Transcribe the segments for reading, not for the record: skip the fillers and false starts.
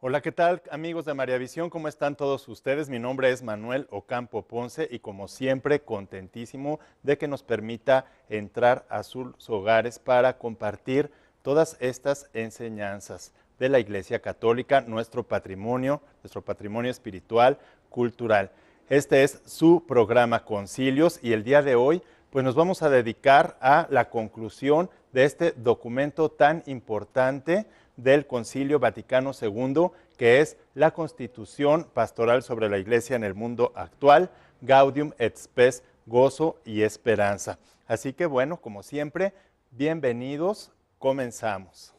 Hola, ¿qué tal, amigos de María Visión? ¿Cómo están todos ustedes? Mi nombre es Manuel Ocampo Ponce y como siempre contentísimo de que nos permita entrar a sus hogares para compartir todas estas enseñanzas de la Iglesia Católica, nuestro patrimonio espiritual, cultural. Este es su programa Concilios y el día de hoy pues nos vamos a dedicar a la conclusión de este documento tan importante del Concilio Vaticano II, que es la Constitución Pastoral sobre la Iglesia en el Mundo Actual, Gaudium et Spes, Gozo y Esperanza. Así que bueno, como siempre, bienvenidos, comenzamos.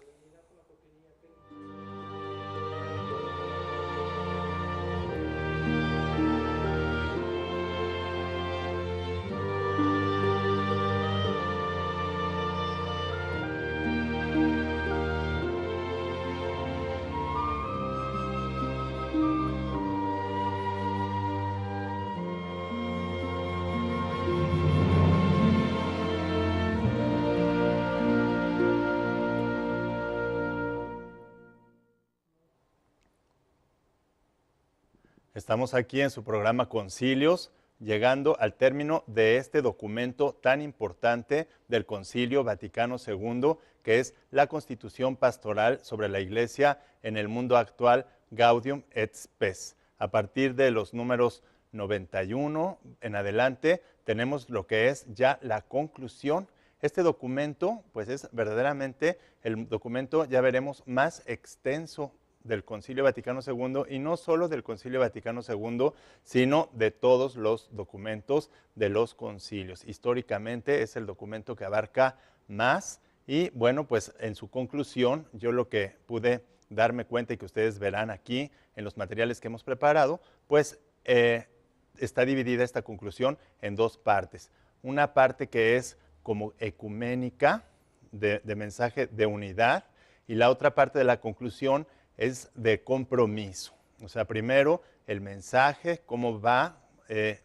Estamos aquí en su programa Concilios, llegando al término de este documento tan importante del Concilio Vaticano II, que es la Constitución Pastoral sobre la Iglesia en el Mundo Actual, Gaudium et Spes. A partir de los números 91 en adelante, tenemos lo que es ya la conclusión. Este documento, pues es verdaderamente el documento, ya veremos, más extenso del Concilio Vaticano II, y no solo del Concilio Vaticano II, sino de todos los documentos de los concilios. Históricamente es el documento que abarca más y bueno, pues en su conclusión, yo lo que pude darme cuenta y que ustedes verán aquí en los materiales que hemos preparado, pues está dividida esta conclusión en dos partes. Una parte que es como ecuménica, de mensaje de unidad, y la otra parte de la conclusión es de compromiso. O sea, primero el mensaje, cómo va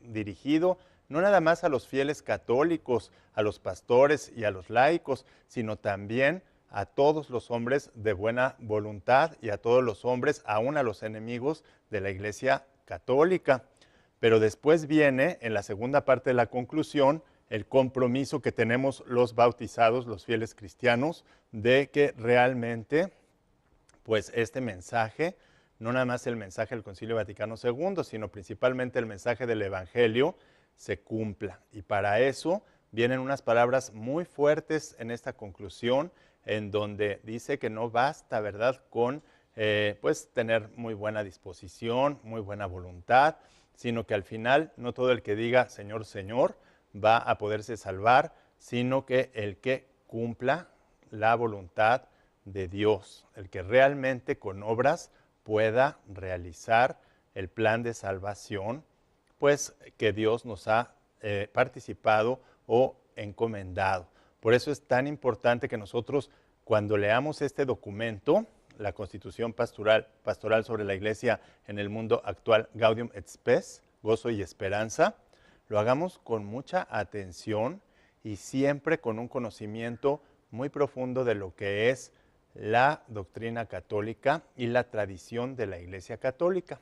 dirigido, no nada más a los fieles católicos, a los pastores y a los laicos, sino también a todos los hombres de buena voluntad y a todos los hombres, aún a los enemigos de la Iglesia Católica. Pero después viene, en la segunda parte de la conclusión, el compromiso que tenemos los bautizados, los fieles cristianos, de que realmente pues este mensaje, no nada más el mensaje del Concilio Vaticano II, sino principalmente el mensaje del Evangelio, se cumpla. Y para eso vienen unas palabras muy fuertes en esta conclusión, en donde dice que no basta, ¿verdad?, con pues tener muy buena disposición, muy buena voluntad, sino que al final no todo el que diga Señor, Señor va a poderse salvar, sino que el que cumpla la voluntad de Dios, el que realmente con obras pueda realizar el plan de salvación, pues que Dios nos ha participado o encomendado. Por eso es tan importante que nosotros, cuando leamos este documento, la Constitución Pastoral sobre la Iglesia en el Mundo Actual, Gaudium et Spes, Gozo y Esperanza, lo hagamos con mucha atención y siempre con un conocimiento muy profundo de lo que es la doctrina católica y la tradición de la Iglesia Católica.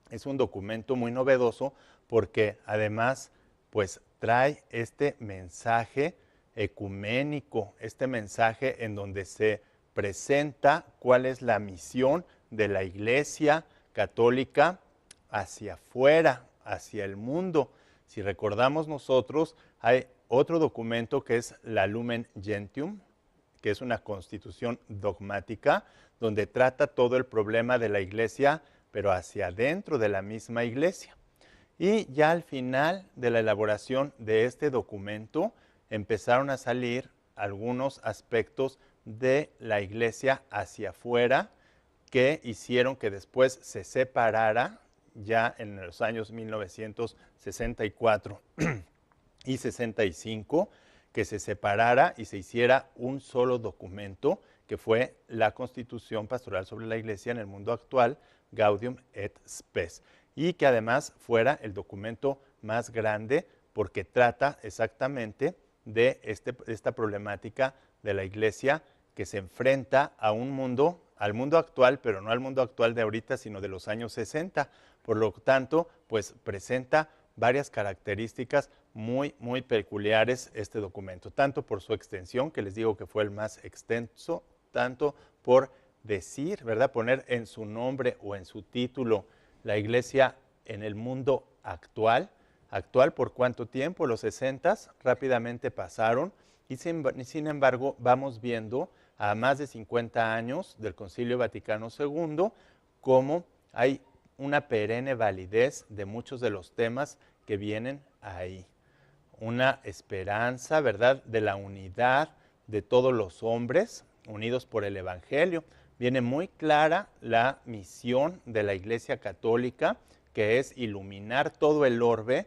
Es un documento muy novedoso porque además pues trae este mensaje ecuménico, este mensaje en donde se presenta cuál es la misión de la Iglesia Católica hacia afuera, hacia el mundo. Si recordamos nosotros, hay otro documento que es la Lumen Gentium, que es una constitución dogmática, donde trata todo el problema de la Iglesia, pero hacia adentro de la misma Iglesia. Y ya al final de la elaboración de este documento, empezaron a salir algunos aspectos de la Iglesia hacia afuera que hicieron que después se separara ya en los años 1964 y 65, que se separara y se hiciera un solo documento, que fue la Constitución Pastoral sobre la Iglesia en el Mundo Actual, Gaudium et Spes, y que además fuera el documento más grande porque trata exactamente de esta problemática de la Iglesia que se enfrenta a un mundo al mundo actual, pero no al mundo actual de ahorita, sino de los años 60. Por lo tanto, pues presenta varias características muy, muy peculiares este documento, tanto por su extensión, que les digo que fue el más extenso, tanto por decir, ¿verdad? Poner en su nombre o en su título la iglesia en el mundo actual. ¿Actual por cuánto tiempo? Los 60 rápidamente pasaron y sin embargo vamos viendo a más de 50 años del Concilio Vaticano II cómo hay una perenne validez de muchos de los temas que vienen ahí. Una esperanza, ¿verdad?, de la unidad de todos los hombres unidos por el Evangelio. Viene muy clara la misión de la Iglesia Católica, que es iluminar todo el orbe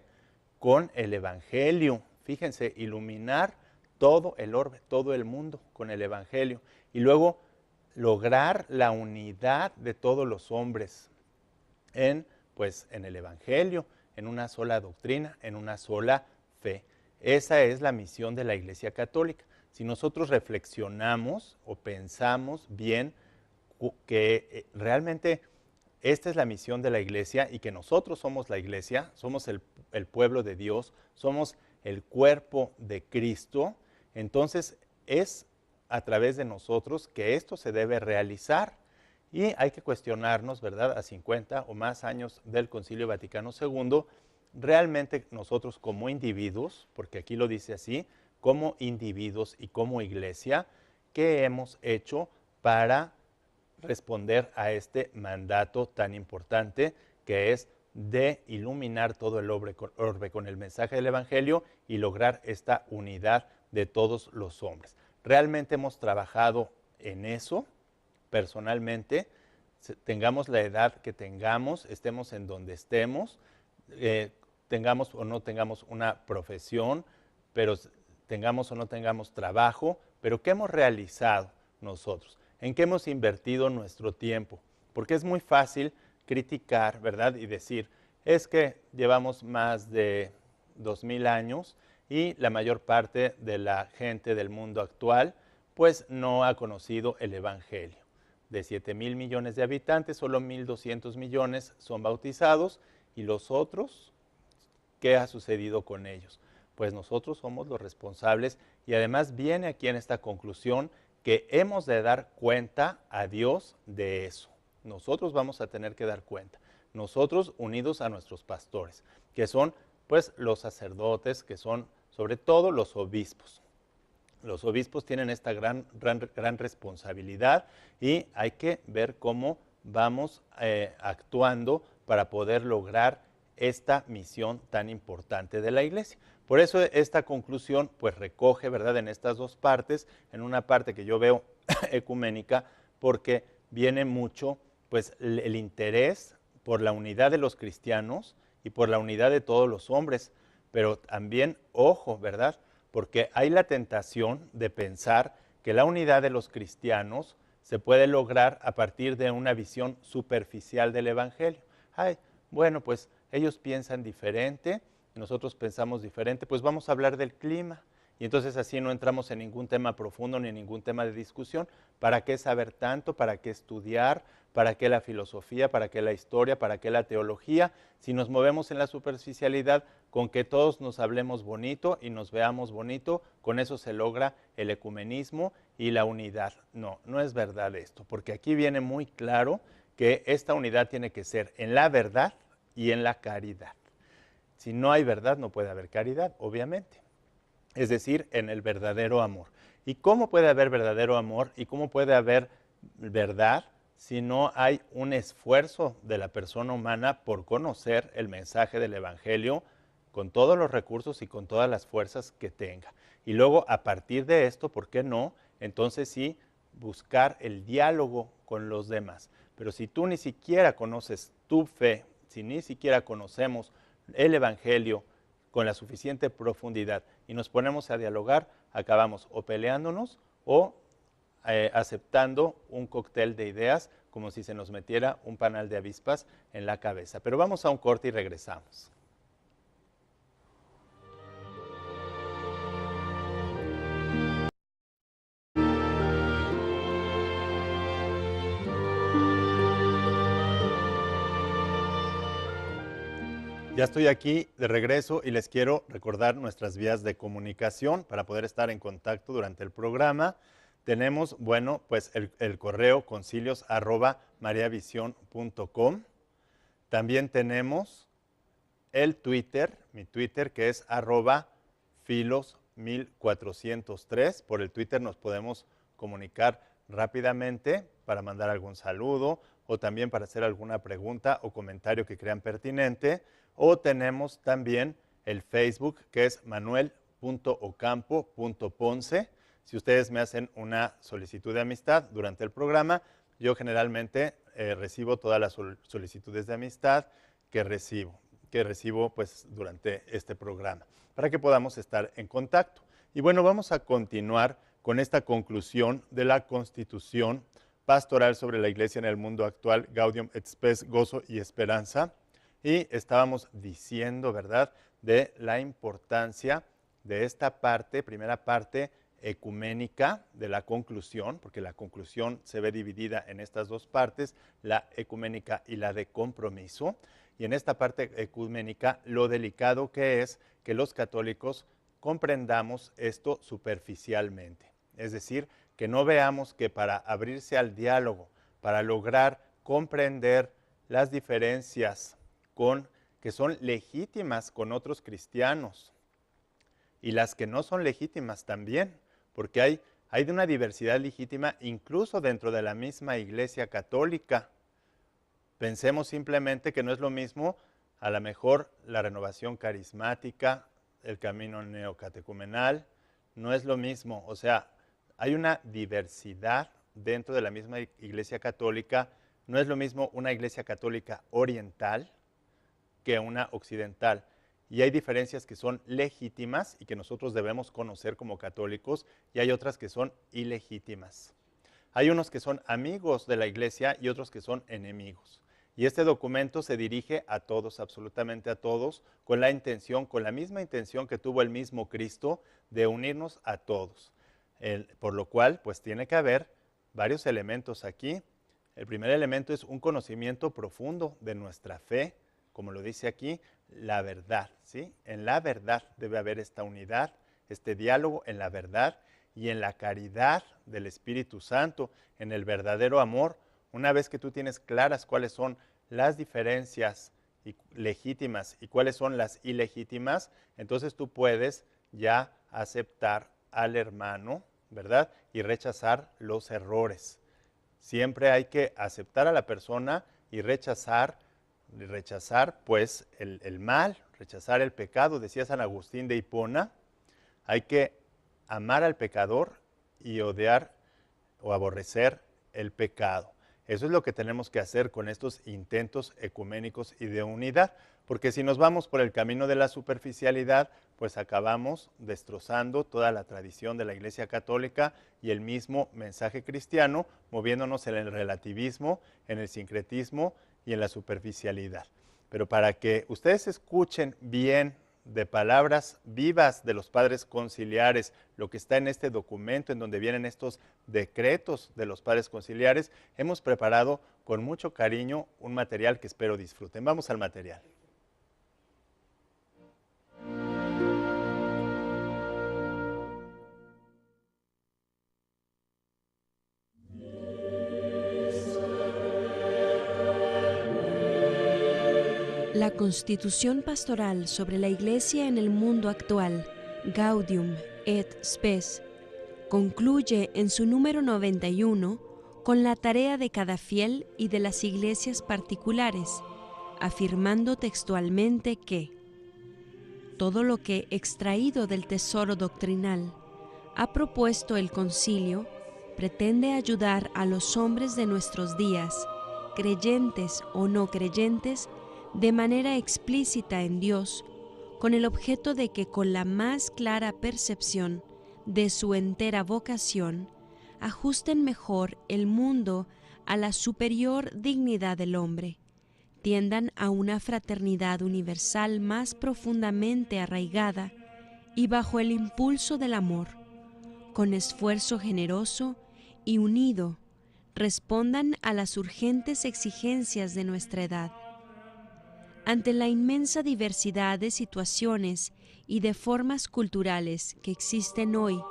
con el Evangelio. Fíjense, iluminar todo el orbe, todo el mundo con el Evangelio. Y luego lograr la unidad de todos los hombres en el Evangelio, en una sola doctrina, en una sola fe. Esa es la misión de la Iglesia Católica. Si nosotros reflexionamos o pensamos bien que realmente esta es la misión de la Iglesia y que nosotros somos la Iglesia, somos el pueblo de Dios, somos el cuerpo de Cristo, entonces es a través de nosotros que esto se debe realizar. Y hay que cuestionarnos, ¿verdad?, a 50 o más años del Concilio Vaticano II, realmente nosotros como individuos, porque aquí lo dice así, como individuos y como iglesia, ¿qué hemos hecho para responder a este mandato tan importante que es de iluminar todo el orbe con el mensaje del Evangelio y lograr esta unidad de todos los hombres? Realmente hemos trabajado en eso. Personalmente, tengamos la edad que tengamos, estemos en donde estemos, tengamos o no tengamos una profesión, pero tengamos o no tengamos trabajo, pero ¿qué hemos realizado nosotros? ¿En qué hemos invertido nuestro tiempo? Porque es muy fácil criticar, ¿verdad? Y decir, es que llevamos más de 2000 años y la mayor parte de la gente del mundo actual pues no ha conocido el Evangelio. De 7,000 millones de habitantes, solo 1,200 millones son bautizados, y los otros, ¿qué ha sucedido con ellos? Pues nosotros somos los responsables, y además viene aquí en esta conclusión que hemos de dar cuenta a Dios de eso. Nosotros vamos a tener que dar cuenta. Nosotros unidos a nuestros pastores, que son pues los sacerdotes, que son sobre todo los obispos. Los obispos tienen esta gran responsabilidad y hay que ver cómo vamos actuando para poder lograr esta misión tan importante de la Iglesia. Por eso esta conclusión pues recoge, ¿verdad?, en estas dos partes, en una parte que yo veo ecuménica, porque viene mucho pues el interés por la unidad de los cristianos y por la unidad de todos los hombres, pero también, ojo, ¿verdad?, porque hay la tentación de pensar que la unidad de los cristianos se puede lograr a partir de una visión superficial del Evangelio. Ay, bueno, pues ellos piensan diferente, nosotros pensamos diferente, pues vamos a hablar del clima. Y entonces así no entramos en ningún tema profundo ni en ningún tema de discusión. ¿Para qué saber tanto? ¿Para qué estudiar? ¿Para qué la filosofía? ¿Para qué la historia? ¿Para qué la teología? Si nos movemos en la superficialidad, con que todos nos hablemos bonito y nos veamos bonito, con eso se logra el ecumenismo y la unidad. No, no es verdad esto, porque aquí viene muy claro que esta unidad tiene que ser en la verdad y en la caridad. Si no hay verdad, no puede haber caridad, obviamente. Es decir, en el verdadero amor. ¿Y cómo puede haber verdadero amor y cómo puede haber verdad si no hay un esfuerzo de la persona humana por conocer el mensaje del Evangelio con todos los recursos y con todas las fuerzas que tenga? Y luego, a partir de esto, ¿por qué no? Entonces sí, buscar el diálogo con los demás. Pero si tú ni siquiera conoces tu fe, si ni siquiera conocemos el Evangelio con la suficiente profundidad y nos ponemos a dialogar, acabamos o peleándonos o aceptando un cóctel de ideas como si se nos metiera un panal de avispas en la cabeza. Pero vamos a un corte y regresamos. Ya estoy aquí de regreso y les quiero recordar nuestras vías de comunicación para poder estar en contacto durante el programa. Tenemos, bueno, pues el correo concilios@mariavision.com. También tenemos el Twitter, mi Twitter, que es @filos1403. Por el Twitter nos podemos comunicar rápidamente para mandar algún saludo o también para hacer alguna pregunta o comentario que crean pertinente. O tenemos también el Facebook, que es manuel.ocampo.ponce. Si ustedes me hacen una solicitud de amistad durante el programa, yo generalmente recibo todas las solicitudes de amistad que recibo pues durante este programa, para que podamos estar en contacto. Y bueno, vamos a continuar con esta conclusión de la Constitución Pastoral sobre la Iglesia en el Mundo Actual, Gaudium et Spes, Gozo y Esperanza. Y estábamos diciendo, ¿verdad?, de la importancia de esta parte, primera parte ecuménica de la conclusión, porque la conclusión se ve dividida en estas dos partes, la ecuménica y la de compromiso. Y en esta parte ecuménica, lo delicado que es que los católicos comprendamos esto superficialmente. Es decir, que no veamos que para abrirse al diálogo, para lograr comprender las diferencias que son legítimas con otros cristianos y las que no son legítimas también, porque hay de una diversidad legítima incluso dentro de la misma Iglesia Católica. Pensemos simplemente que no es lo mismo, a lo mejor, la renovación carismática, el camino neocatecumenal, no es lo mismo. O sea, hay una diversidad dentro de la misma Iglesia Católica. No es lo mismo una Iglesia Católica oriental que una occidental. Y hay diferencias que son legítimas y que nosotros debemos conocer como católicos, y hay otras que son ilegítimas. Hay unos que son amigos de la Iglesia y otros que son enemigos. Y este documento se dirige a todos, absolutamente a todos, con la misma intención que tuvo el mismo Cristo, de unirnos a todos. Por lo cual, pues tiene que haber varios elementos aquí. El primer elemento es un conocimiento profundo de nuestra fe, como lo dice aquí, la verdad, ¿sí? En la verdad debe haber esta unidad, este diálogo en la verdad y en la caridad del Espíritu Santo, en el verdadero amor. Una vez que tú tienes claras cuáles son las diferencias legítimas y cuáles son las ilegítimas, entonces tú puedes ya aceptar al hermano, ¿verdad? Y rechazar los errores. Siempre hay que aceptar a la persona y rechazar pues el mal, rechazar el pecado. Decía San Agustín de Hipona, hay que amar al pecador y odiar o aborrecer el pecado. Eso es lo que tenemos que hacer con estos intentos ecuménicos y de unidad, porque si nos vamos por el camino de la superficialidad, pues acabamos destrozando toda la tradición de la Iglesia Católica y el mismo mensaje cristiano, moviéndonos en el relativismo, en el sincretismo y en la superficialidad. Pero para que ustedes escuchen bien de palabras vivas de los padres conciliares, lo que está en este documento en donde vienen estos decretos de los padres conciliares, hemos preparado con mucho cariño un material que espero disfruten. Vamos al material. La Constitución Pastoral sobre la Iglesia en el Mundo Actual, Gaudium et Spes, concluye en su número 91 con la tarea de cada fiel y de las iglesias particulares, afirmando textualmente que todo lo que, extraído del tesoro doctrinal, ha propuesto el concilio, pretende ayudar a los hombres de nuestros días, creyentes o no creyentes, de manera explícita en Dios, con el objeto de que con la más clara percepción de su entera vocación, ajusten mejor el mundo a la superior dignidad del hombre, tiendan a una fraternidad universal más profundamente arraigada y bajo el impulso del amor, con esfuerzo generoso y unido, respondan a las urgentes exigencias de nuestra edad. Ante la inmensa diversidad de situaciones y de formas culturales que existen hoy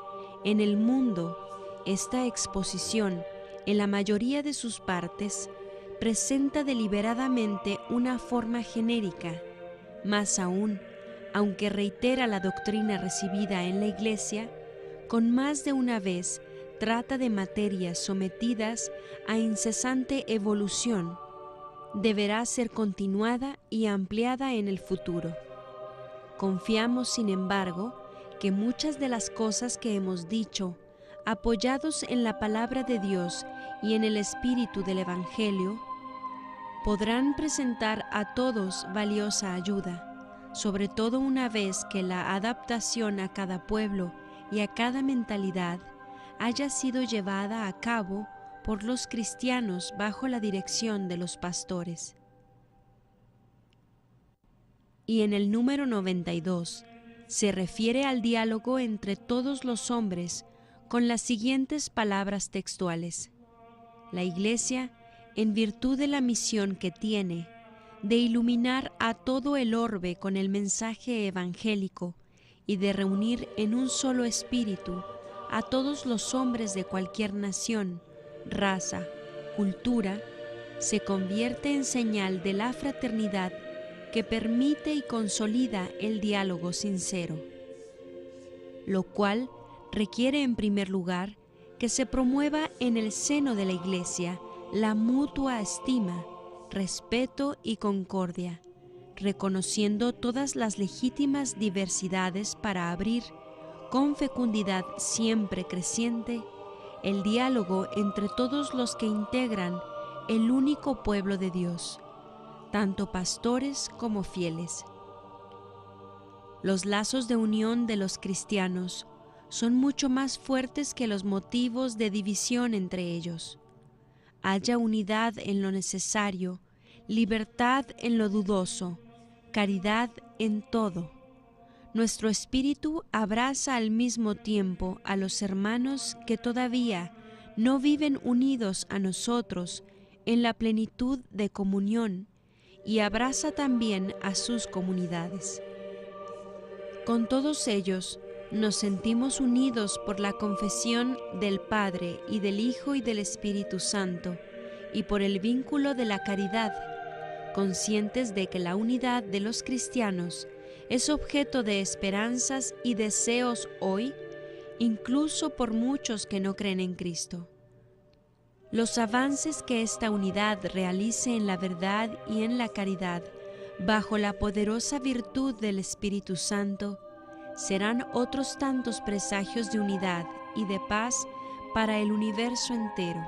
en el mundo, esta exposición, en la mayoría de sus partes, presenta deliberadamente una forma genérica. Más aún, aunque reitera la doctrina recibida en la Iglesia, con más de una vez trata de materias sometidas a incesante evolución, deberá ser continuada y ampliada en el futuro. Confiamos, sin embargo, que muchas de las cosas que hemos dicho, apoyados en la palabra de Dios y en el espíritu del Evangelio, podrán presentar a todos valiosa ayuda, sobre todo una vez que la adaptación a cada pueblo y a cada mentalidad haya sido llevada a cabo por los cristianos bajo la dirección de los pastores. Y en el número 92 se refiere al diálogo entre todos los hombres con las siguientes palabras textuales: la Iglesia, en virtud de la misión que tiene de iluminar a todo el orbe con el mensaje evangélico y de reunir en un solo espíritu a todos los hombres de cualquier nación, raza, cultura, se convierte en señal de la fraternidad que permite y consolida el diálogo sincero, lo cual requiere en primer lugar que se promueva en el seno de la Iglesia la mutua estima, respeto y concordia, reconociendo todas las legítimas diversidades para abrir, con fecundidad siempre creciente, el diálogo entre todos los que integran el único pueblo de Dios, tanto pastores como fieles. Los lazos de unión de los cristianos son mucho más fuertes que los motivos de división entre ellos. Haya unidad en lo necesario, libertad en lo dudoso, caridad en todo. Nuestro espíritu abraza al mismo tiempo a los hermanos que todavía no viven unidos a nosotros en la plenitud de comunión, y abraza también a sus comunidades. Con todos ellos nos sentimos unidos por la confesión del Padre y del Hijo y del Espíritu Santo, y por el vínculo de la caridad, conscientes de que la unidad de los cristianos es objeto de esperanzas y deseos hoy, incluso por muchos que no creen en Cristo. Los avances que esta unidad realice en la verdad y en la caridad, bajo la poderosa virtud del Espíritu Santo, serán otros tantos presagios de unidad y de paz para el universo entero.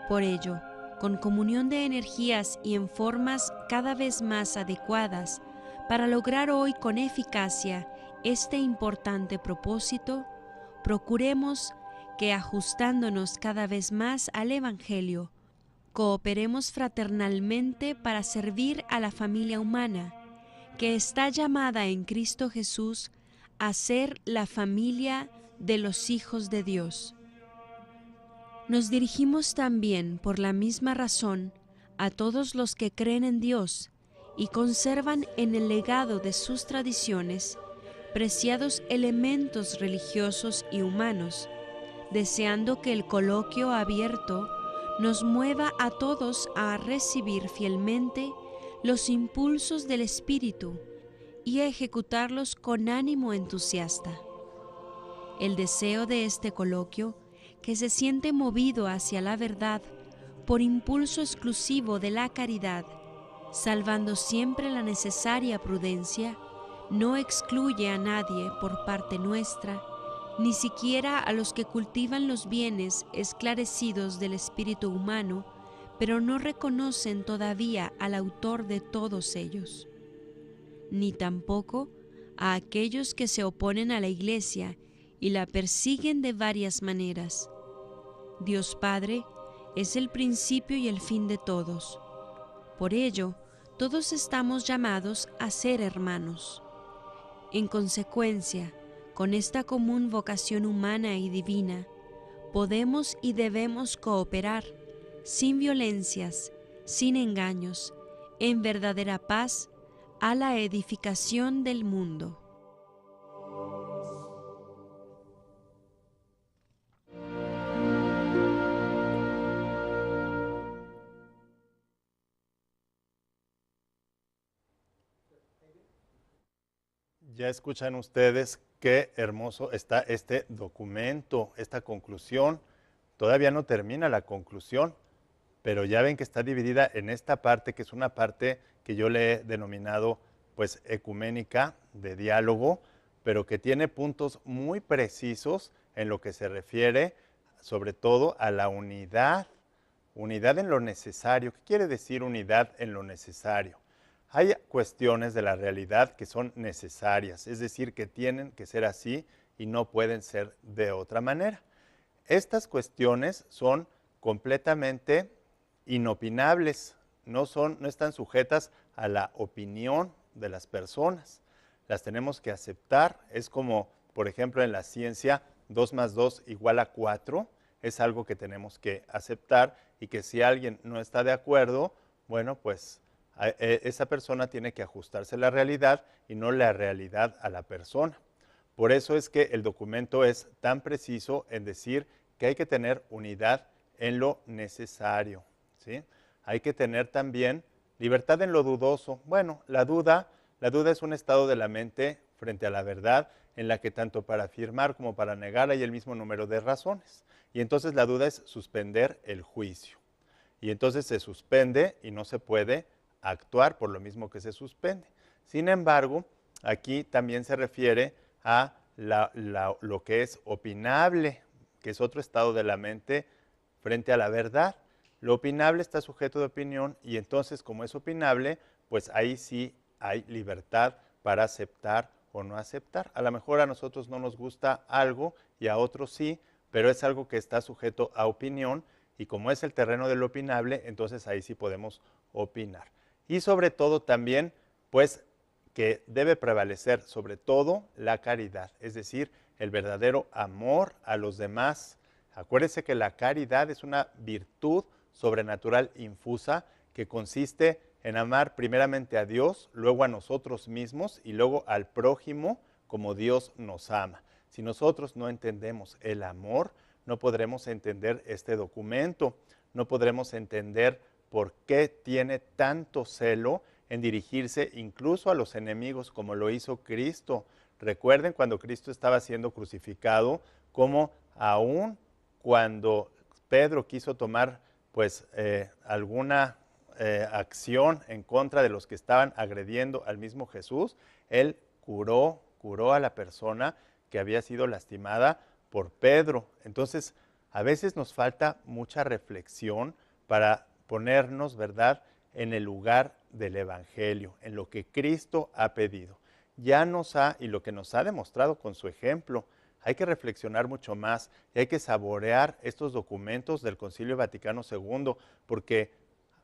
Por ello, con comunión de energías y en formas cada vez más adecuadas, para lograr hoy con eficacia este importante propósito, procuremos que, ajustándonos cada vez más al Evangelio, cooperemos fraternalmente para servir a la familia humana, que está llamada en Cristo Jesús a ser la familia de los hijos de Dios. Nos dirigimos también, por la misma razón, a todos los que creen en Dios y conservan en el legado de sus tradiciones preciados elementos religiosos y humanos, deseando que el coloquio abierto nos mueva a todos a recibir fielmente los impulsos del Espíritu y a ejecutarlos con ánimo entusiasta. El deseo de este coloquio, que se siente movido hacia la verdad por impulso exclusivo de la caridad, salvando siempre la necesaria prudencia, no excluye a nadie por parte nuestra, ni siquiera a los que cultivan los bienes esclarecidos del espíritu humano, pero no reconocen todavía al autor de todos ellos, ni tampoco a aquellos que se oponen a la Iglesia y la persiguen de varias maneras. Dios Padre es el principio y el fin de todos. Por ello, todos estamos llamados a ser hermanos. En consecuencia, con esta común vocación humana y divina, podemos y debemos cooperar, sin violencias, sin engaños, en verdadera paz a la edificación del mundo. Ya escuchan ustedes qué hermoso está este documento, esta conclusión. Todavía no termina la conclusión, pero ya ven que está dividida en esta parte, que es una parte que yo le he denominado pues ecuménica, de diálogo, pero que tiene puntos muy precisos en lo que se refiere sobre todo a la unidad, unidad en lo necesario. ¿Qué quiere decir unidad en lo necesario? Hay cuestiones de la realidad que son necesarias, es decir, que tienen que ser así y no pueden ser de otra manera. Estas cuestiones son completamente inopinables, no están sujetas a la opinión de las personas. Las tenemos que aceptar. Es como, por ejemplo, en la ciencia, 2 más 2 igual a 4. Es algo que tenemos que aceptar y que si alguien no está de acuerdo, bueno, pues esa persona tiene que ajustarse a la realidad y no la realidad a la persona. Por eso es que el documento es tan preciso en decir que hay que tener unidad en lo necesario, ¿sí? Hay que tener también libertad en lo dudoso. Bueno, la duda es un estado de la mente frente a la verdad en la que tanto para afirmar como para negar hay el mismo número de razones. Y entonces la duda es suspender el juicio. Y entonces se suspende y no se puede actuar por lo mismo que se suspende. Sin embargo, aquí también se refiere a lo que es opinable, que es otro estado de la mente frente a la verdad. Lo opinable está sujeto de opinión y entonces, como es opinable, pues ahí sí hay libertad para aceptar o no aceptar. A lo mejor a nosotros no nos gusta algo y a otros sí, pero es algo que está sujeto a opinión y como es el terreno del opinable, entonces ahí sí podemos opinar. Y sobre todo también, pues, que debe prevalecer sobre todo la caridad, es decir, el verdadero amor a los demás. Acuérdense que la caridad es una virtud sobrenatural infusa que consiste en amar primeramente a Dios, luego a nosotros mismos y luego al prójimo como Dios nos ama. Si nosotros no entendemos el amor, no podremos entender este documento, no podremos entender por qué tiene tanto celo en dirigirse incluso a los enemigos como lo hizo Cristo. Recuerden cuando Cristo estaba siendo crucificado, como aún cuando Pedro quiso tomar pues alguna acción en contra de los que estaban agrediendo al mismo Jesús, él curó a la persona que había sido lastimada por Pedro. Entonces, a veces nos falta mucha reflexión para ponernos, ¿verdad?, en el lugar del Evangelio, en lo que Cristo ha pedido. Y lo que nos ha demostrado con su ejemplo, hay que reflexionar mucho más y hay que saborear estos documentos del Concilio Vaticano II, porque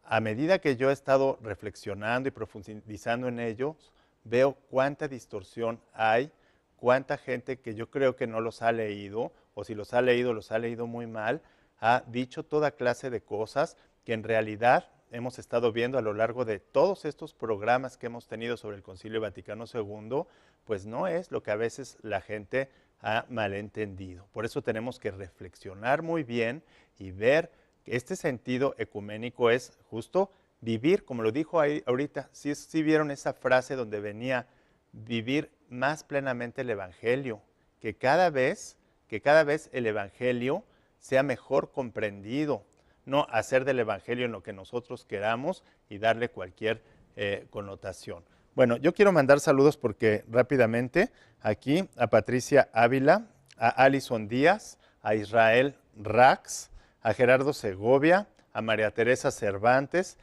a medida que yo he estado reflexionando y profundizando en ellos, veo cuánta distorsión hay, cuánta gente que yo creo que no los ha leído, o si los ha leído muy mal, ha dicho toda clase de cosas que en realidad hemos estado viendo a lo largo de todos estos programas que hemos tenido sobre el Concilio Vaticano II, pues no es lo que a veces la gente ha malentendido. Por eso tenemos que reflexionar muy bien y ver que este sentido ecuménico es justo vivir, como lo dijo ahí ahorita, sí vieron esa frase donde venía vivir más plenamente el Evangelio, que cada vez el Evangelio sea mejor comprendido, no hacer del Evangelio en lo que nosotros queramos y darle cualquier connotación. Bueno, yo quiero mandar saludos porque rápidamente aquí a Patricia Ávila, a Alison Díaz, a Israel Rax, a Gerardo Segovia, a María Teresa Cervantes,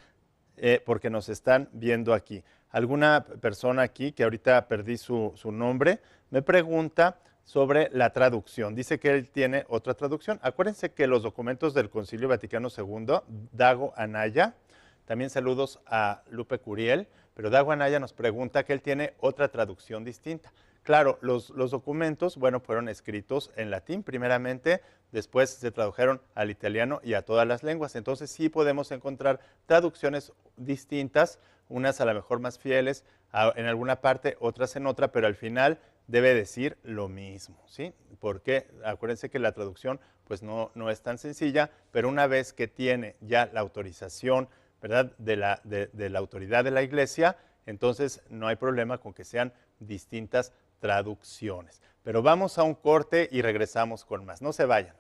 porque nos están viendo aquí. Alguna persona aquí, que ahorita perdí su nombre, me pregunta sobre la traducción. Dice que él tiene otra traducción. Acuérdense que los documentos del Concilio Vaticano II, Dago Anaya, también saludos a Lupe Curiel, pero Dago Anaya nos pregunta que él tiene otra traducción distinta. Claro, los documentos, bueno, fueron escritos en latín primeramente, después se tradujeron al italiano y a todas las lenguas. Entonces sí podemos encontrar traducciones distintas, unas a lo mejor más fieles en alguna parte, otras en otra, pero al final debe decir lo mismo, ¿sí? Porque acuérdense que la traducción pues no es tan sencilla, pero una vez que tiene ya la autorización, ¿verdad?, de la autoridad de la Iglesia, entonces no hay problema con que sean distintas traducciones. Pero vamos a un corte y regresamos con más. No se vayan.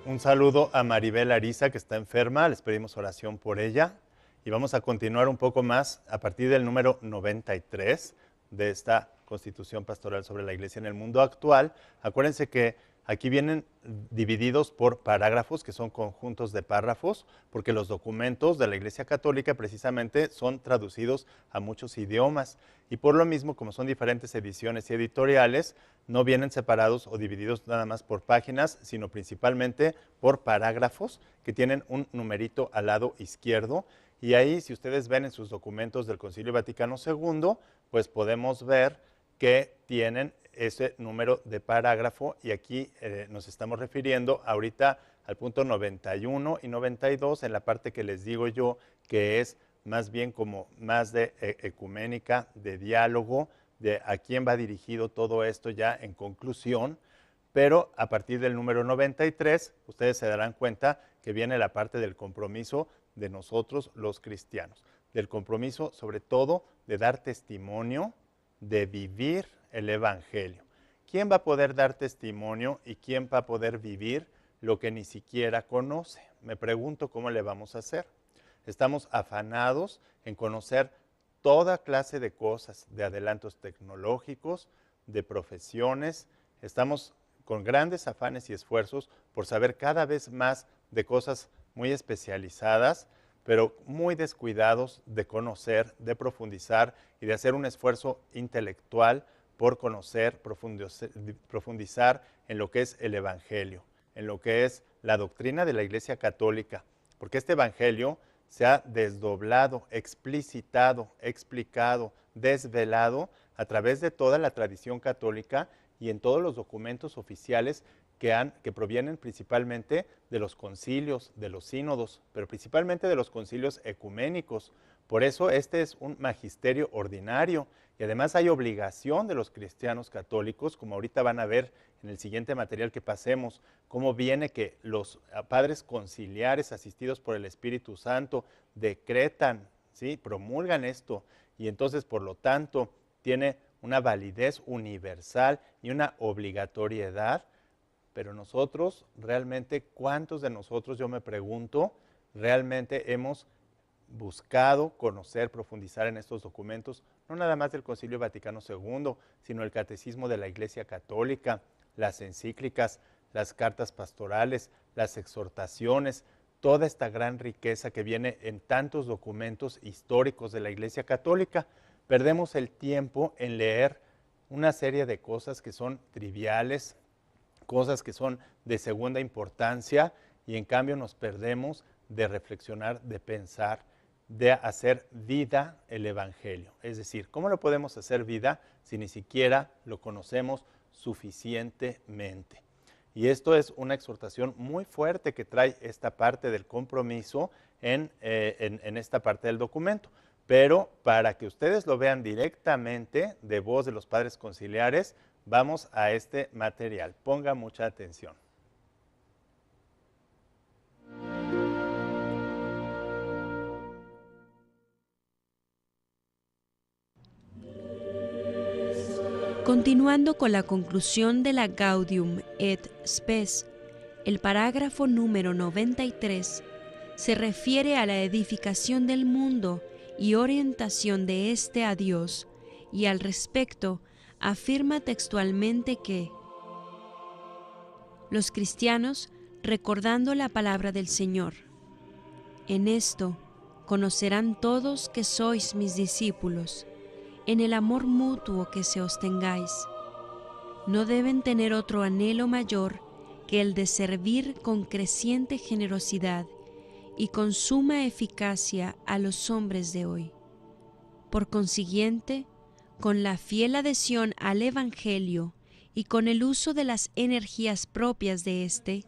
Un saludo a Maribel Ariza, que está enferma. Les pedimos oración por ella. Y vamos a continuar un poco más a partir del número 93 de esta Constitución Pastoral sobre la Iglesia en el Mundo Actual. Acuérdense que aquí vienen divididos por parágrafos, que son conjuntos de párrafos, porque los documentos de la Iglesia Católica precisamente son traducidos a muchos idiomas. Y por lo mismo, como son diferentes ediciones y editoriales, no vienen separados o divididos nada más por páginas, sino principalmente por parágrafos que tienen un numerito al lado izquierdo. Y ahí, si ustedes ven en sus documentos del Concilio Vaticano II, pues podemos ver que tienen ese número de parágrafo, y aquí nos estamos refiriendo ahorita al punto 91 y 92, en la parte que les digo yo que es más bien como más de ecuménica, de diálogo, de a quién va dirigido todo esto ya en conclusión. Pero a partir del número 93, ustedes se darán cuenta que viene la parte del compromiso de nosotros los cristianos, del compromiso sobre todo de dar testimonio, de vivir el Evangelio. ¿Quién va a poder dar testimonio y quién va a poder vivir lo que ni siquiera conoce? Me pregunto cómo le vamos a hacer. Estamos afanados en conocer toda clase de cosas, de adelantos tecnológicos, de profesiones. Estamos con grandes afanes y esfuerzos por saber cada vez más de cosas muy especializadas, pero muy descuidados de conocer, de profundizar y de hacer un esfuerzo intelectual por conocer, profundizar en lo que es el Evangelio, en lo que es la doctrina de la Iglesia Católica, porque este Evangelio se ha desdoblado, explicitado, explicado, desvelado a través de toda la tradición católica y en todos los documentos oficiales que provienen principalmente de los concilios, de los sínodos, pero principalmente de los concilios ecuménicos. Por eso este es un magisterio ordinario y además hay obligación de los cristianos católicos, como ahorita van a ver en el siguiente material que pasemos, cómo viene que los padres conciliares asistidos por el Espíritu Santo decretan, ¿sí?, promulgan esto, y entonces por lo tanto tiene una validez universal y una obligatoriedad. Pero nosotros, realmente, ¿cuántos de nosotros, yo me pregunto, realmente hemos buscado conocer, profundizar en estos documentos, no nada más del Concilio Vaticano II, sino el Catecismo de la Iglesia Católica, las encíclicas, las cartas pastorales, las exhortaciones, toda esta gran riqueza que viene en tantos documentos históricos de la Iglesia Católica? Perdemos el tiempo en leer una serie de cosas que son triviales, cosas que son de segunda importancia, y en cambio nos perdemos de reflexionar, de pensar, de hacer vida el Evangelio. Es decir, ¿cómo lo podemos hacer vida si ni siquiera lo conocemos suficientemente? Y esto es una exhortación muy fuerte que trae esta parte del compromiso en esta parte del documento. Pero para que ustedes lo vean directamente de voz de los padres conciliares, vamos a este material. Ponga mucha atención. Continuando con la conclusión de la Gaudium et Spes, el parágrafo número 93 se refiere a la edificación del mundo y orientación de éste a Dios, y al respecto afirma textualmente que los cristianos, recordando la palabra del Señor, en esto conocerán todos que sois mis discípulos, en el amor mutuo que se os tengáis. No deben tener otro anhelo mayor que el de servir con creciente generosidad y con suma eficacia a los hombres de hoy. Por consiguiente, con la fiel adhesión al Evangelio y con el uso de las energías propias de éste,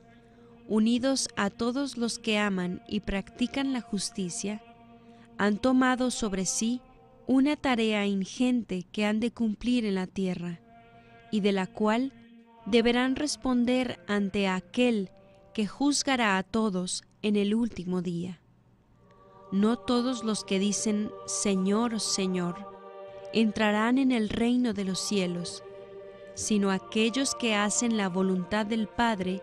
unidos a todos los que aman y practican la justicia, han tomado sobre sí una tarea ingente que han de cumplir en la tierra, y de la cual deberán responder ante aquel que juzgará a todos en el último día. No todos los que dicen Señor, Señor, entrarán en el reino de los cielos, sino aquellos que hacen la voluntad del Padre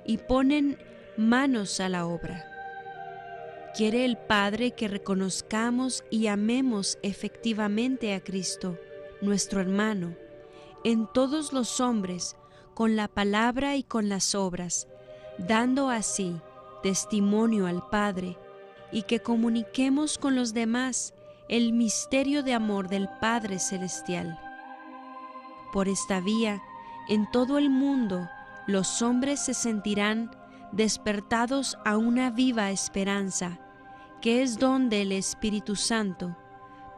y ponen manos a la obra. Quiere el Padre que reconozcamos y amemos efectivamente a Cristo, nuestro hermano, en todos los hombres, con la palabra y con las obras, dando así testimonio al Padre, y que comuniquemos con los demás el misterio de amor del Padre Celestial. Por esta vía, en todo el mundo, los hombres se sentirán despertados a una viva esperanza, que es don del Espíritu Santo,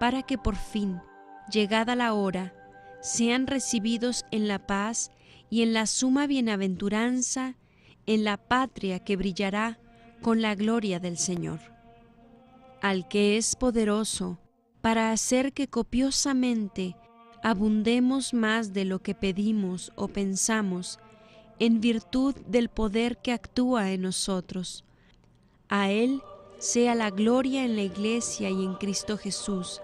para que por fin, llegada la hora, sean recibidos en la paz y en la suma bienaventuranza, en la patria que brillará con la gloria del Señor. Al que es poderoso para hacer que copiosamente abundemos más de lo que pedimos o pensamos, en virtud del poder que actúa en nosotros. A Él sea la gloria en la Iglesia y en Cristo Jesús,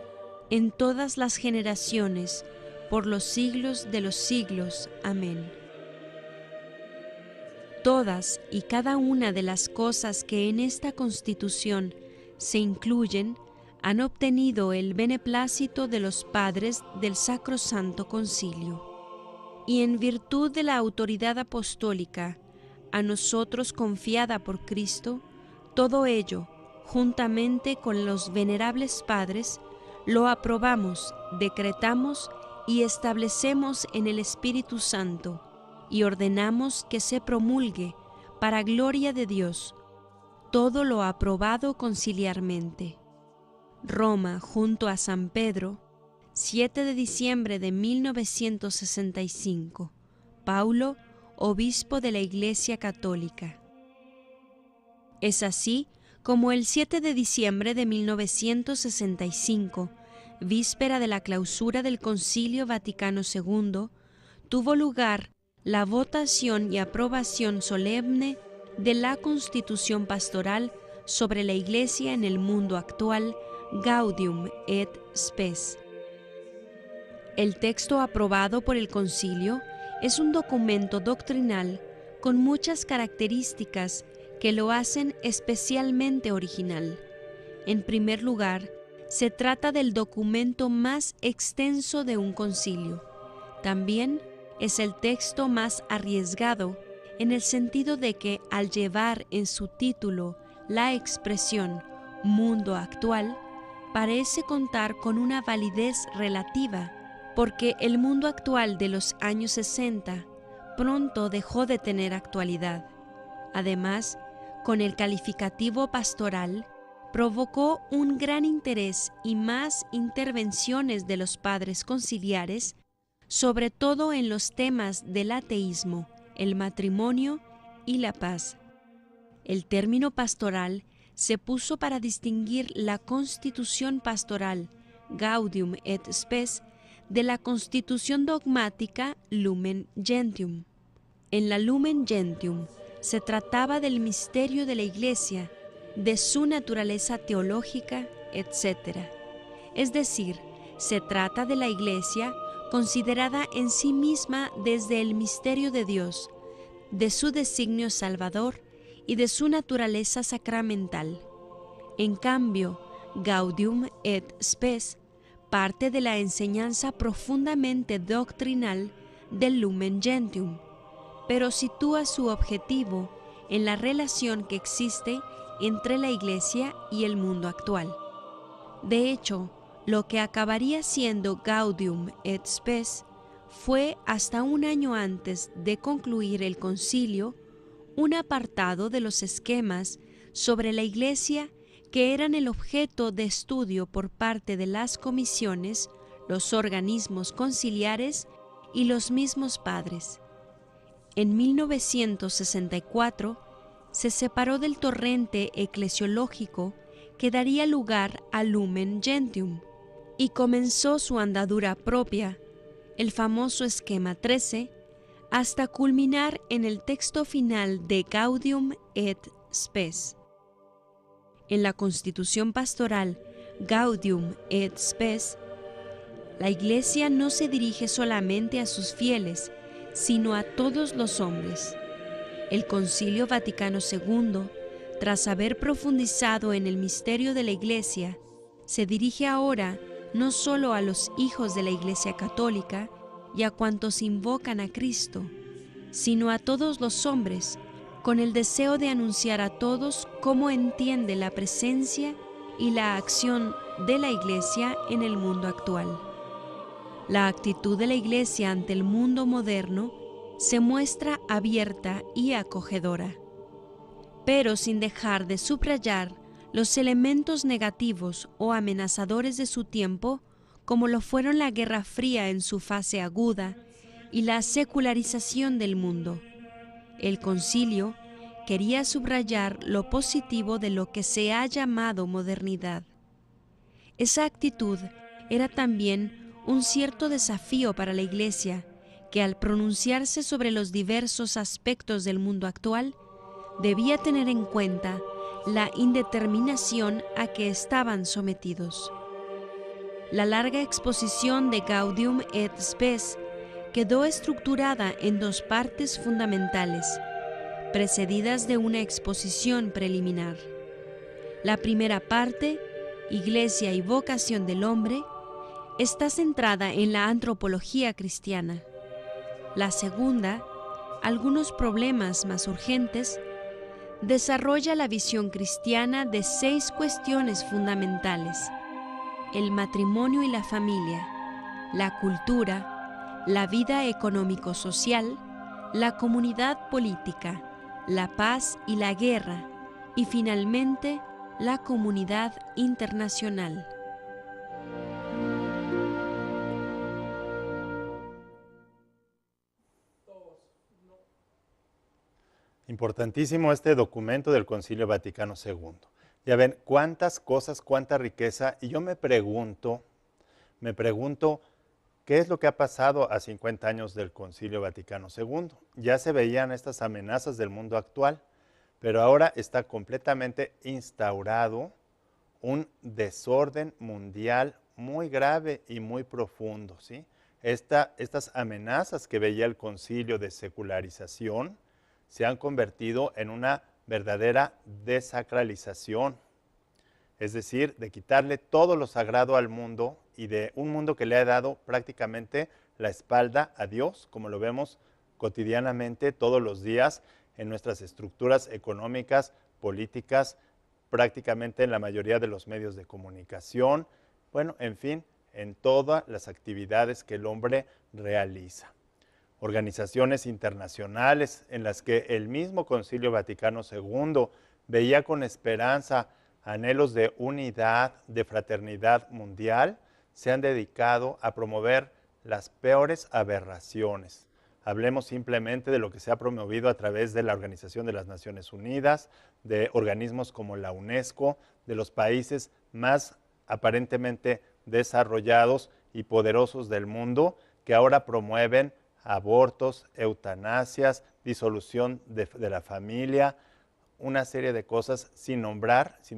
en todas las generaciones, por los siglos de los siglos. Amén. Todas y cada una de las cosas que en esta Constitución se incluyen han obtenido el beneplácito de los padres del Sacrosanto Concilio. Y en virtud de la autoridad apostólica, a nosotros confiada por Cristo, todo ello, juntamente con los venerables padres, lo aprobamos, decretamos y establecemos en el Espíritu Santo, y ordenamos que se promulgue, para gloria de Dios, todo lo aprobado conciliarmente. Roma, junto a San Pedro, 7 de diciembre de 1965. Paulo, obispo de la Iglesia Católica. Es así como el 7 de diciembre de 1965, víspera de la clausura del Concilio Vaticano II, tuvo lugar la votación y aprobación solemne de la Constitución Pastoral sobre la Iglesia en el mundo actual, Gaudium et Spes. El texto aprobado por el Concilio es un documento doctrinal con muchas características que lo hacen especialmente original. En primer lugar, se trata del documento más extenso de un concilio. También es el texto más arriesgado en el sentido de que, al llevar en su título la expresión mundo actual, parece contar con una validez relativa, porque el mundo actual de los años 60 pronto dejó de tener actualidad. Además, con el calificativo pastoral, provocó un gran interés y más intervenciones de los padres conciliares, sobre todo en los temas del ateísmo, el matrimonio y la paz. El término pastoral se puso para distinguir la constitución pastoral, Gaudium et Spes, de la constitución dogmática Lumen Gentium. En la Lumen Gentium se trataba del misterio de la Iglesia, de su naturaleza teológica, etc. Es decir, se trata de la Iglesia considerada en sí misma desde el misterio de Dios, de su designio salvador y de su naturaleza sacramental. En cambio, Gaudium et Spes parte de la enseñanza profundamente doctrinal del Lumen Gentium, pero sitúa su objetivo en la relación que existe entre la Iglesia y el mundo actual. De hecho, lo que acabaría siendo Gaudium et Spes fue, hasta un año antes de concluir el concilio, un apartado de los esquemas sobre la Iglesia que eran el objeto de estudio por parte de las comisiones, los organismos conciliares y los mismos padres. En 1964 se separó del torrente eclesiológico que daría lugar al Lumen Gentium y comenzó su andadura propia, el famoso esquema 13, hasta culminar en el texto final de Gaudium et Spes. En la Constitución Pastoral Gaudium et Spes, la Iglesia no se dirige solamente a sus fieles, sino a todos los hombres. El Concilio Vaticano II, tras haber profundizado en el misterio de la Iglesia, se dirige ahora no solo a los hijos de la Iglesia Católica y a cuantos invocan a Cristo, sino a todos los hombres, con el deseo de anunciar a todos cómo entiende la presencia y la acción de la Iglesia en el mundo actual. La actitud de la Iglesia ante el mundo moderno se muestra abierta y acogedora, pero sin dejar de subrayar los elementos negativos o amenazadores de su tiempo, como lo fueron la Guerra Fría en su fase aguda y la secularización del mundo. El concilio quería subrayar lo positivo de lo que se ha llamado modernidad. Esa actitud era también un cierto desafío para la Iglesia, que al pronunciarse sobre los diversos aspectos del mundo actual, debía tener en cuenta la indeterminación a que estaban sometidos. La larga exposición de Gaudium et Spes quedó estructurada en dos partes fundamentales, precedidas de una exposición preliminar. La primera parte, Iglesia y vocación del hombre, está centrada en la antropología cristiana. La segunda, algunos problemas más urgentes, desarrolla la visión cristiana de 6 cuestiones fundamentales: el matrimonio y la familia, la cultura, la vida económico-social, la comunidad política, la paz y la guerra, y finalmente, la comunidad internacional. Importantísimo este documento del Concilio Vaticano II. Ya ven cuántas cosas, cuánta riqueza, y yo me pregunto, ¿qué es lo que ha pasado a 50 años del Concilio Vaticano II? Ya se veían estas amenazas del mundo actual, pero ahora está completamente instaurado un desorden mundial muy grave y muy profundo, ¿sí? Estas amenazas que veía el concilio de secularización se han convertido en una verdadera desacralización, es decir, de quitarle todo lo sagrado al mundo y de un mundo que le ha dado prácticamente la espalda a Dios, como lo vemos cotidianamente todos los días en nuestras estructuras económicas, políticas, prácticamente en la mayoría de los medios de comunicación, bueno, en fin, en todas las actividades que el hombre realiza. Organizaciones internacionales en las que el mismo Concilio Vaticano II veía con esperanza anhelos de unidad, de fraternidad mundial, se han dedicado a promover las peores aberraciones. Hablemos simplemente de lo que se ha promovido a través de la Organización de las Naciones Unidas, de organismos como la UNESCO, de los países más aparentemente desarrollados y poderosos del mundo, que ahora promueven abortos, eutanasias, disolución de la familia, una serie de cosas sin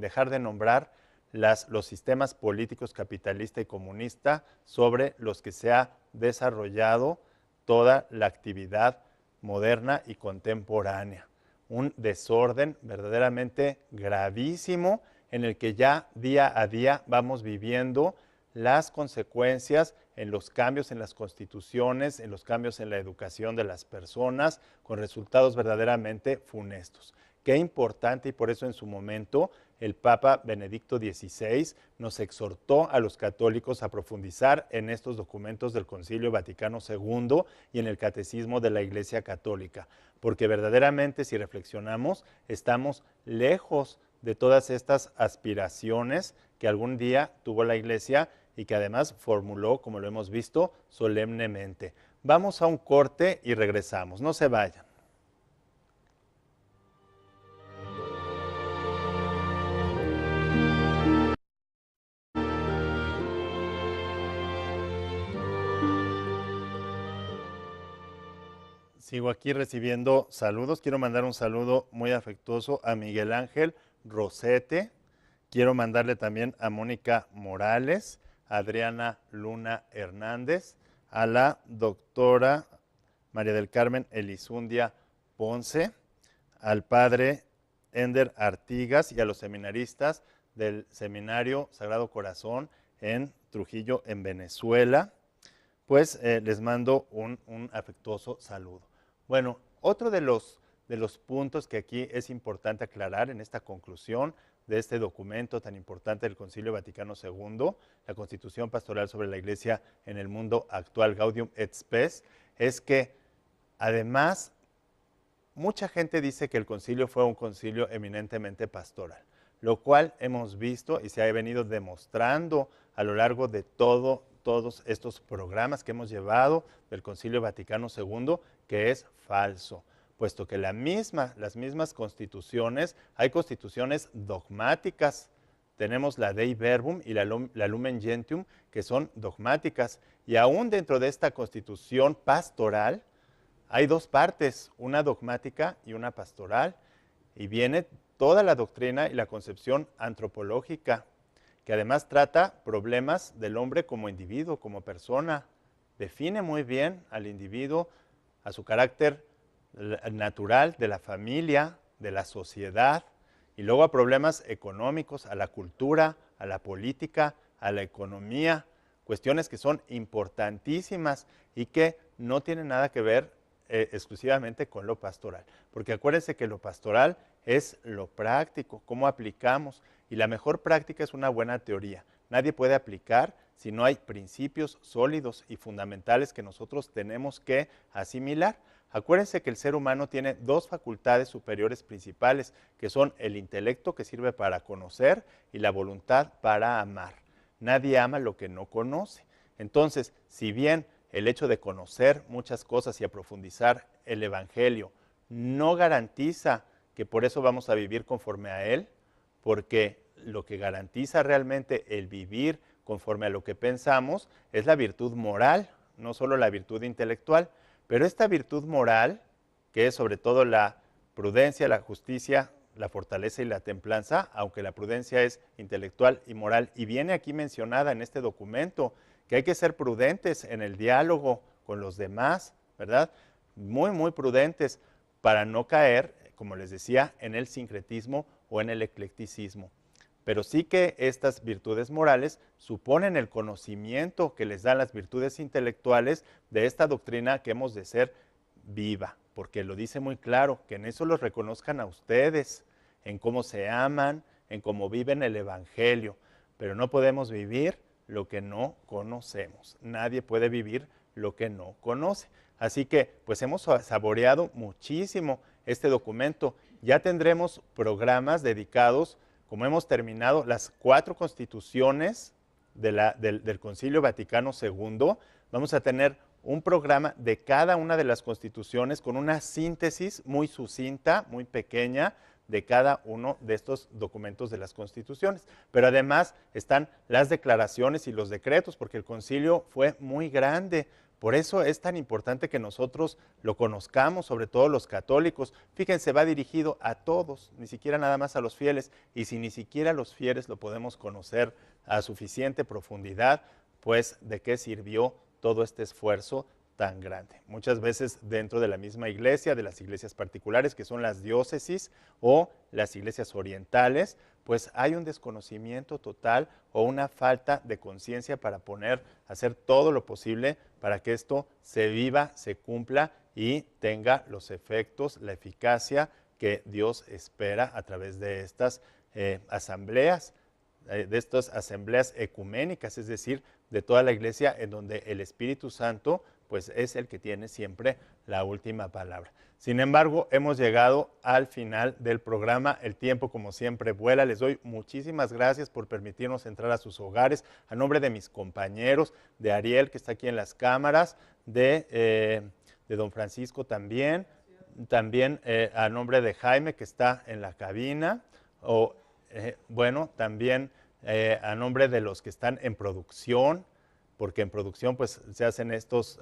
dejar de nombrar los sistemas políticos capitalista y comunista sobre los que se ha desarrollado toda la actividad moderna y contemporánea. Un desorden verdaderamente gravísimo en el que ya día a día vamos viviendo las consecuencias en los cambios en las constituciones, en los cambios en la educación de las personas, con resultados verdaderamente funestos. Qué importante, y por eso en su momento el Papa Benedicto XVI nos exhortó a los católicos a profundizar en estos documentos del Concilio Vaticano II y en el Catecismo de la Iglesia Católica, porque verdaderamente, si reflexionamos, estamos lejos de todas estas aspiraciones que algún día tuvo la Iglesia y que además formuló, como lo hemos visto, solemnemente. Vamos a un corte y regresamos. No se vayan. Sigo aquí recibiendo saludos. Quiero mandar un saludo muy afectuoso a Miguel Ángel Rosete. Quiero mandarle también a Mónica Morales, a Adriana Luna Hernández, a la doctora María del Carmen Elizundia Ponce, al padre Ender Artigas y a los seminaristas del Seminario Sagrado Corazón en Trujillo, en Venezuela. Pues les mando un afectuoso saludo. Bueno, otro de los puntos que aquí es importante aclarar en esta conclusión de este documento tan importante del Concilio Vaticano II, la Constitución Pastoral sobre la Iglesia en el Mundo Actual, Gaudium et Spes, es que además mucha gente dice que el concilio fue un concilio eminentemente pastoral, lo cual hemos visto y se ha venido demostrando a lo largo de todos estos programas que hemos llevado del Concilio Vaticano II, que es falso, puesto que las mismas constituciones, hay constituciones dogmáticas. Tenemos la Dei Verbum y la Lumen Gentium, que son dogmáticas, y aún dentro de esta constitución pastoral hay dos partes, una dogmática y una pastoral, y viene toda la doctrina y la concepción antropológica, que además trata problemas del hombre como individuo, como persona. Define muy bien al individuo, a su carácter natural, de la familia, de la sociedad, y luego a problemas económicos, a la cultura, a la política, a la economía, cuestiones que son importantísimas y que no tienen nada que ver exclusivamente con lo pastoral. Porque acuérdense que lo pastoral es lo práctico, cómo aplicamos, y la mejor práctica es una buena teoría. Nadie puede aplicar si no hay principios sólidos y fundamentales que nosotros tenemos que asimilar. Acuérdense que el ser humano tiene dos facultades superiores principales, que son el intelecto, que sirve para conocer, y la voluntad para amar. Nadie ama lo que no conoce. Entonces, si bien el hecho de conocer muchas cosas y a profundizar el Evangelio no garantiza que por eso vamos a vivir conforme a él, porque lo que garantiza realmente el vivir conforme a lo que pensamos es la virtud moral, no solo la virtud intelectual. Pero esta virtud moral, que es sobre todo la prudencia, la justicia, la fortaleza y la templanza, aunque la prudencia es intelectual y moral, y viene aquí mencionada en este documento, que hay que ser prudentes en el diálogo con los demás, ¿verdad? Muy prudentes para no caer, como les decía, en el sincretismo o en el eclecticismo. Pero sí que estas virtudes morales suponen el conocimiento que les dan las virtudes intelectuales de esta doctrina que hemos de ser viva, porque lo dice muy claro, que en eso los reconozcan a ustedes, en cómo se aman, en cómo viven el Evangelio, pero no podemos vivir lo que no conocemos. Nadie puede vivir lo que no conoce. Así que, pues hemos saboreado muchísimo este documento. Ya tendremos programas dedicados, como hemos terminado las 4 constituciones del Concilio Vaticano II, vamos a tener un programa de cada una de las constituciones con una síntesis muy sucinta, muy pequeña, de cada uno de estos documentos de las constituciones. Pero además están las declaraciones y los decretos, porque el concilio fue muy grande. Por eso es tan importante que nosotros lo conozcamos, sobre todo los católicos. Fíjense, va dirigido a todos, ni siquiera nada más a los fieles. Y si ni siquiera los fieles lo podemos conocer a suficiente profundidad, pues ¿de qué sirvió todo este esfuerzo tan grande? Muchas veces dentro de la misma iglesia, de las iglesias particulares, que son las diócesis o las iglesias orientales, pues hay un desconocimiento total o una falta de conciencia para hacer todo lo posible para que esto se viva, se cumpla y tenga los efectos, la eficacia que Dios espera a través de estas asambleas ecuménicas, es decir, de toda la iglesia, en donde el Espíritu Santo pues es el que tiene siempre la última palabra. Sin embargo, hemos llegado al final del programa. El tiempo, como siempre, vuela. Les doy muchísimas gracias por permitirnos entrar a sus hogares. A nombre de mis compañeros, de Ariel, que está aquí en las cámaras, de don Francisco también a nombre de Jaime, que está en la cabina, también a nombre de los que están en producción, porque en producción pues se hacen estos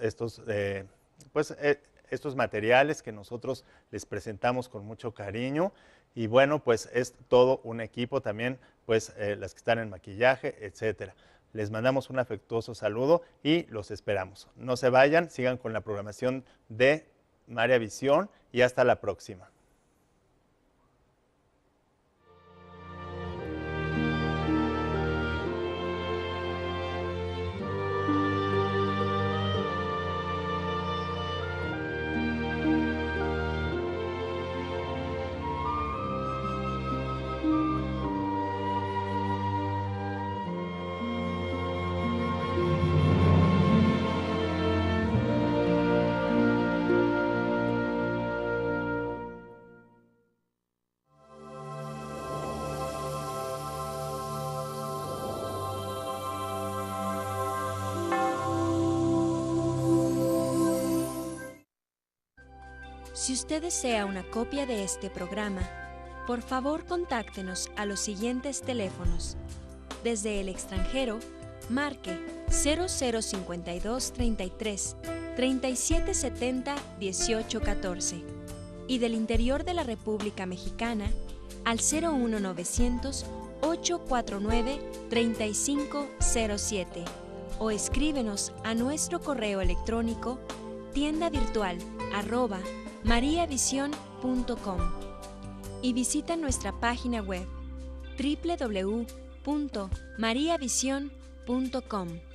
materiales que nosotros les presentamos con mucho cariño, y bueno, pues es todo un equipo también, pues las que están en maquillaje, etcétera. Les mandamos un afectuoso saludo y los esperamos. No se vayan, sigan con la programación de María Visión y hasta la próxima. Si usted desea una copia de este programa, por favor contáctenos a los siguientes teléfonos. Desde el extranjero, marque 0052 33 3770 1814 y del interior de la República Mexicana al 01900 849 3507 o escríbenos a nuestro correo electrónico tiendavirtual@mariavision.com y visita nuestra página web www.mariavision.com.